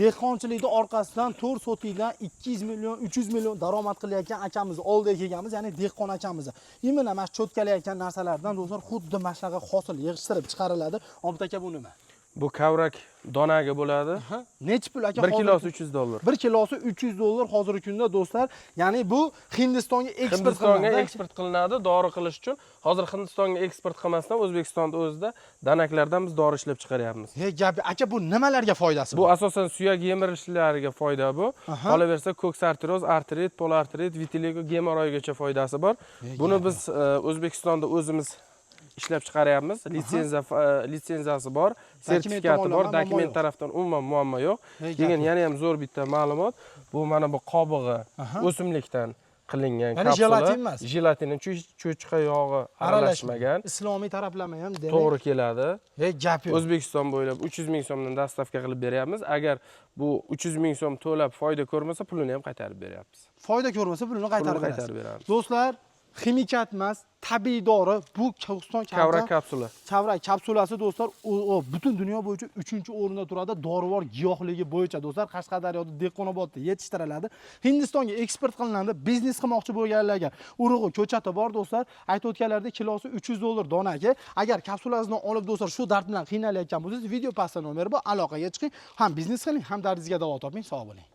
dehqonchilikning orqasidan 4 sotikdan 200 million, 300 million daromad qilayotgan akamiz oldiga kelganmiz, ya'ni dehqon akamiz. Imina mana shu cho'tkalayotgan narsalardan do'stlar xuddi mana shunaqa hosil yig'ishtirib chiqariladi. Obid aka bu nima? Bu kavrak donaga bo'ladi. Necha pul aka? 1 kilosi 300 dollar. 1 kilosi 300 dollar hozirgi kunda do'stlar. Ya'ni bu Hindistonga eksport qilinadi. Hindistonga eksport qilinadi dori qilish uchun. Hozir Hindistonga eksport qilmasdan O'zbekistonda o'zida danaklardan biz dori ishlab chiqaryapmiz. He, gap aka bu nimalarga foydasi bor? Bu asosan suyak yemirishlariga foyda bu. Qolaversa ko'ks arteroz, artrit, polartrit, vitiligo, gemoroygacha foydasi bor. Buni biz O'zbekistonda o'zimiz ishlab chiqaryapmiz. Litsenziyasi bor, sertifikati bor, dokument tarafdan umuman muammo yo'q. Keyin yana ham zo'r bitta ma'lumot. Bu mana bu qobig'i o'simlikdan qilingan kapsula. Jelatin emas. Jelatin, cho'chqa yog'i aralashmagan. Islomiy taraflama ham demak. To'g'ri keladi. Gap yo'q. O'zbekiston bo'ylab 300 ming so'mdan dastavka qilib beryapmiz. Agar bu 300 ming so'm to'lab foyda ko'rmasa, pulini ham qaytarib beryapmiz. Foyda ko'rmasa, pulini qaytarib beramiz. Do'stlar, ximikat emas, tabiiy dori, bu Qozog'iston kavrak kapsula. Kavrak kapsulasi do'stlar, butun dunyo bo'yicha 3-o'rinda turadi. Dorivor giyohligi bo'yicha do'stlar Qashqadaryoda, Dehqonobodda yetishtiriladi. Hindistonga eksport qilinadi. Biznes qilmoqchi bo'lganlarga urug'i, ko'chati bor do'stlar. Aytib o'tganlaridek kilosi 300 dollar donaga. Agar kapsulasini olib do'stlar shu dard bilan qiynalayotgan bo'lsangiz, video pastda nomer bor, aloqaga chiqing. Ham biznes qiling, ham dardingizga davo toping. Sog' bo'ling.